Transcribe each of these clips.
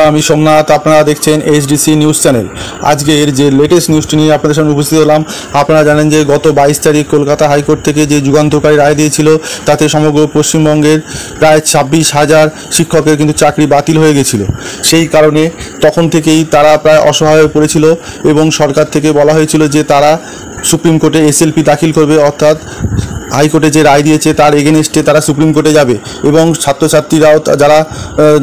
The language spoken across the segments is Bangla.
আমি সোমনাথ, আপনারা দেখছেন এইচডিসি নিউজ চ্যানেল। আজকের যে লেটেস্ট নিউজটি নিয়ে আপনাদের সামনে উপস্থিত হলাম। আপনারা জানেন যে গত 22 তারিখ কলকাতা হাইকোর্ট থেকে যে যুগান্তকারী রায় দিয়েছিল, তাতে সমগ্র পশ্চিমবঙ্গের প্রায় 26,000 শিক্ষকের কিন্তু চাকরি বাতিল হয়ে গেছিল। সেই কারণে তখন থেকেই তারা প্রায় অসহায় হয়ে পড়েছিল এবং সরকার থেকে বলা হয়েছিল যে তারা সুপ্রিম কোর্টে এসএলপি দাখিল করবে, অর্থাৎ হাইকোর্টে যে রায় দিয়েছে তার এগেনস্টে তারা সুপ্রিম কোর্টে যাবে। এবং ছাত্রছাত্রীরাও যারা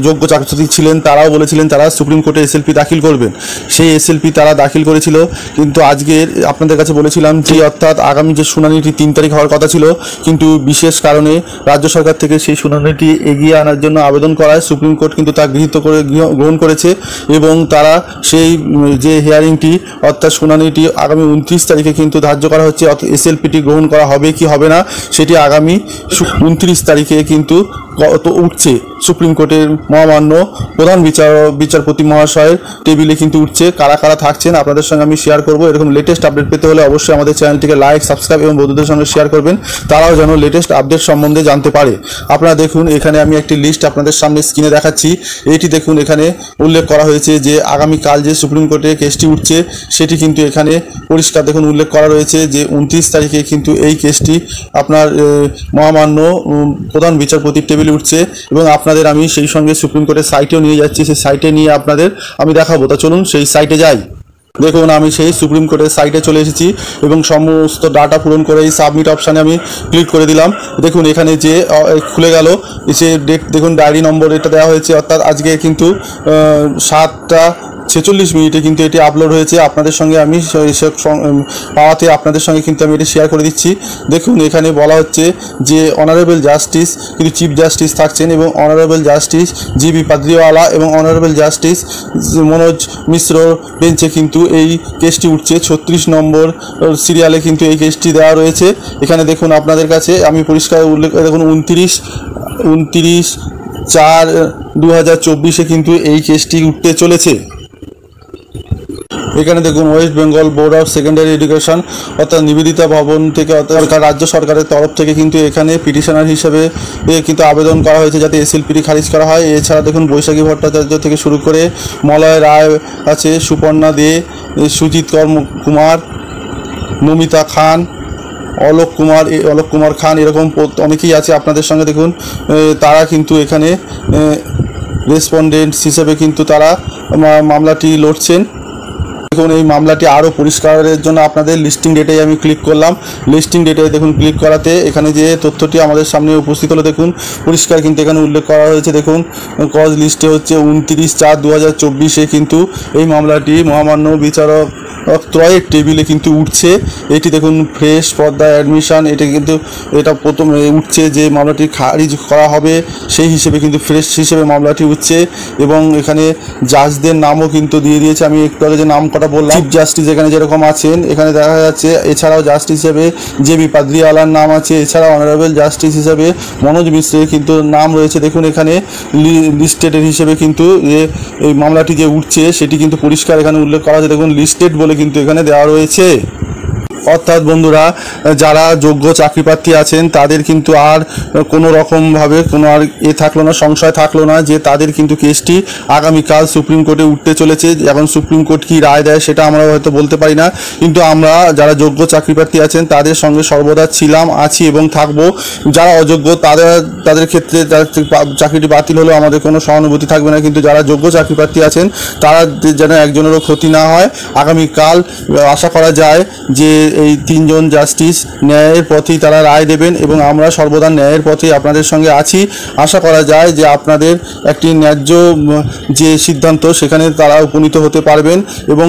যোগ্য ছাত্রছাত্রী ছিলেন তারাও বলেছিলেন তারা সুপ্রিম কোর্টে এসএলপি দাখিল করবেন। সেই এসএলপি তারা দাখিল করেছিল, কিন্তু আজকের আপনাদের কাছে বলেছিলাম যে অর্থাৎ আগামী যে শুনানিটি 3 তারিখ হওয়ার কথা ছিল, কিন্তু বিশেষ কারণে রাজ্য সরকার থেকে সেই শুনানিটি এগিয়ে আনার জন্য আবেদন করায় সুপ্রিম কোর্ট কিন্তু তা গ্রহণ করেছে এবং তারা সেই যে হিয়ারিংটি অর্থাৎ শুনানিটি আগামী 29 তারিখে কিন্তু ধার্য করা হচ্ছে। এসএলপিটি গ্রহণ করা হবে কি হবে না সেটি আগামী 29 তারিখে কিন্তু উঠছে সুপ্রিম কোর্টের মহামান্য প্রধান বিচারপতি মহাশয়ের টেবিলে কিন্তু উঠছে। কারা কারা থাকছেন আপনাদের সঙ্গে আমি শেয়ার করব। এরকম লেটেস্ট আপডেট পেতে হলে অবশ্যই আমাদের চ্যানেলটিকে লাইক, সাবস্ক্রাইব এবং বন্ধুদের সঙ্গে শেয়ার করবেন, তারাও যেন লেটেস্ট আপডেট সম্বন্ধে জানতে পারে। আপনারা দেখুন, এখানে আমি একটি লিস্ট আপনাদের সামনে স্ক্রিনে দেখাচ্ছি। এইটি দেখুন, এখানে উল্লেখ করা হয়েছে যে আগামীকাল যে সুপ্রিম কোর্টে কেসটি উঠছে সেটি কিন্তু এখানে পরিষ্কার দেখুন উল্লেখ করা রয়েছে যে 29 তারিখে কিন্তু এই কেসটি আপনার মহামান্য প্রধান বিচারপতির টেবিলে উঠছে। এবং আপনাদের আমি সেই সঙ্গে সুপ্রিম কোর্টের সাইটেও নিয়ে যাচ্ছি, সেই সাইটে নিয়ে আপনাদের আমি দেখাবো। তা চলুন সেই সাইটে যাই। দেখুন, আমি সেই সুপ্রিম কোর্টের সাইটে চলে এসেছি এবং সমস্ত ডাটা পূরণ করে এই সাবমিট অপশানে আমি ক্লিক করে দিলাম। দেখুন এখানে যে খুলে গেল সে ডেট, দেখুন ডায়েরি নম্বর এটা দেওয়া হয়েছে, অর্থাৎ আজকে কিন্তু 7:46 কিন্তু এটি আপলোড হয়েছে। আপনাদের সঙ্গে আমি পাওয়াতে আপনাদের সঙ্গে কিন্তু আমি এটি শেয়ার করে দিচ্ছি। দেখুন এখানে বলা হচ্ছে যে অনারেবল জাস্টিস কিন্তু চিফ জাস্টিস থাকছেন এবং অনারেবল জাস্টিস জিবি পাদ্রিওয়ালা এবং অনারেবল জাস্টিস মনোজ মিশ্র বেঞ্চে কিন্তু এই কেসটি উঠছে। 36 নম্বর সিরিয়ালে কিন্তু এই কেসটি দেওয়া রয়েছে। এখানে দেখুন আপনাদের কাছে আমি পরিষ্কার উল্লেখ, দেখুন 29/4/2024 কিন্তু এই কেসটি উঠতে চলেছে। এখানে দেখুন West Bengal board of secondary education অর্থাৎ নিবেদিতা ভবন থেকে অর্থাৎ রাজ্য সরকারের তরফ থেকে কিন্তু এখানে পিটিশনার হিসেবে কিন্তু আবেদন করা হয়েছে যাতে এসএলপিটি খারিজ করা হয়। এছাড়া দেখুন বৈশাখী ভট্টাচার্য থেকে শুরু করে মলয় রায় আছে, সুপর্ণা দে, সুজিত কুমার, নমিতা খান, অলোক কুমার খান, এরকম অনেকেই আছে আপনাদের সঙ্গে। দেখুন তারা কিন্তু এখানে রেসপন্ডেন্টস হিসেবে কিন্তু তারা মামলাটি লড়ছেন। দেখুন এই মামলাটি আরও পরিষ্কারের জন্য আপনাদের লিস্টিং ডেটে আমি ক্লিক করলাম। লিস্টিং ডেটে দেখুন ক্লিক করাতে এখানে যে তথ্যটি আমাদের সামনে উপস্থিত হলো দেখুন পরিষ্কার কিন্তু এখানে উল্লেখ করা হয়েছে। দেখুন কজ লিস্টে হচ্ছে 29/4/2024 কিন্তু এই মামলাটি মহামান্য বিচারক ত্রয়ের টেবিলে কিন্তু উঠছে। এটি দেখুন ফ্রেশ পর্দা অ্যাডমিশন, এটা প্রথমে উঠছে যে মামলাটি খারিজ করা হবে সেই হিসেবে কিন্তু ফ্রেশ হিসেবে মামলাটি উঠছে। এবং এখানে জাজদের নামও কিন্তু দিয়ে দিয়েছে। আমি একটু আগে যে নাম কটা বললাম, চিফ জাস্টিস এখানে যেরকম আছেন এখানে দেখা যাচ্ছে। এছাড়াও জাস্টিস হিসেবে জেবি পাদ্রিওয়ালার নাম আছে, এছাড়াও অনারেবল জাস্টিস হিসেবে মনোজ মিশ্রের কিন্তু নাম রয়েছে। দেখুন এখানে লিস্টেডের হিসেবে কিন্তু এই মামলাটি যে উঠছে সেটি কিন্তু পরিষ্কার এখানে উল্লেখ করা আছে। দেখুন লিস্টেড বলে কিন্তু এখানে দেওয়া রয়েছে। অর্থাৎ বন্ধুরা, যারা যোগ্য চাকরিপ্রার্থী আছেন তাদের কিন্তু আর কোনো রকমভাবে কোনো আর থাকলো না, সংশয় থাকলো না যে তাদের কিন্তু কেসটি আগামীকাল সুপ্রিম কোর্টে উঠতে চলেছে। এখন সুপ্রিম কোর্ট কী রায় দেয় সেটা আমরা হয়তো বলতে পারি না, কিন্তু আমরা যারা যোগ্য চাকরিপ্রার্থী আছেন তাদের সঙ্গে সর্বদা ছিলাম, আছি এবং থাকবো। যারা অযোগ্য তাদের ক্ষেত্রে চাকরিটি বাতিল হলেও আমাদের কোনো সহানুভূতি থাকবে না, কিন্তু যারা যোগ্য চাকরিপ্রার্থী আছেন তারা যেন একজনেরও ক্ষতি না হয়। আগামীকাল আশা করা যায় যে এই 3 জন জাস্টিস ন্যায়ের পথেই তারা রায় দেবেন এবং আমরা সর্বদা ন্যায়ের পথেই আপনাদের সঙ্গে আছি। আশা করা যায় যে আপনাদের একটি ন্যায্য যে সিদ্ধান্ত সেখানে তারা উপনীত হতে পারবেন এবং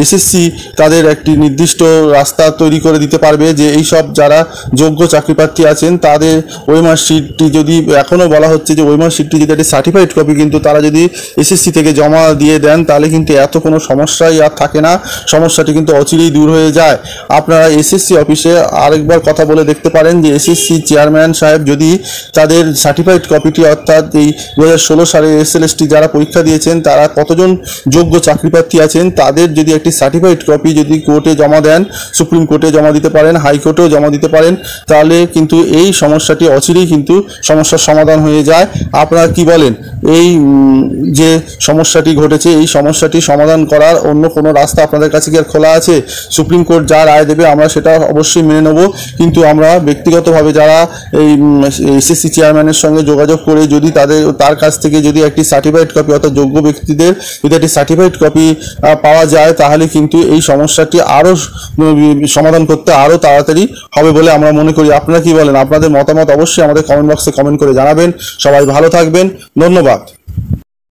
এসএসসি তাদের একটি নির্দিষ্ট রাস্তা তৈরি করে দিতে পারবে যে এই সব যারা যোগ্য চাকরিপ্রার্থী আছেন তাদের ওয়েমার শিটটি, যদি এখনও বলা হচ্ছে যে ওয়েমার শিটটি যদি একটি সার্টিফাইড কপি কিন্তু তারা যদি এসএসসি থেকে জমা দিয়ে দেন তাহলে কিন্তু এত কোনো সমস্যাই আর থাকে না, সমস্যাটি কিন্তু অচিরেই দূর হয়ে যায়। আপনারা এসএসসি অফিসে আরেকবার কথা বলে দেখতে পারেন যে এসএসসি চেয়ারম্যান সাহেব যদি তাদের সার্টিফাইড কপিটি, অর্থাৎ এই 2016 সালে এসএলএসটি যারা পরীক্ষা দিয়েছেন তারা কতজন যোগ্য চাকরিপ্রার্থী আছেন তাদের যদি একটি সার্টিফাইড কপি যদি কোর্টে জমা দেন, সুপ্রিম কোর্টে জমা দিতে পারেন, হাইকোর্টেও জমা দিতে পারেন, তাহলে কিন্তু এই সমস্যাটি অচিরেই কিন্তু সমস্যার সমাধান হয়ে যায়। আপনারা কি বলেন? এই যে সমস্যাটি ঘটেছে এই সমস্যাটি সমাধান করার অন্য কোনো রাস্তা আপনাদের কাছে কি আর খোলা আছে? সুপ্রিম কোর্ট যা রায় দেবে আমরা সেটা অবশ্যই মেনে নেব, কিন্তু আমরা ব্যক্তিগতভাবে যারা এই এসএসসি চেয়ারম্যানের সঙ্গে যোগাযোগ করে যদি তার কাছ থেকে যদি একটি সার্টিফাইড কপি, অর্থাৎ যোগ্য ব্যক্তিদের যদি একটি সার্টিফাইড কপি পাওয়া যায় তাহলে কিন্তু এই সমস্যাটি আরও সমাধান করতে আরও তাড়াতাড়ি হবে বলে আমরা মনে করি। আপনারা কি বলেন? আপনাদের মতামত অবশ্যই আমাদের কমেন্ট বক্সে কমেন্ট করে জানাবেন। সবাই ভালো থাকবেন, ধন্যবাদ।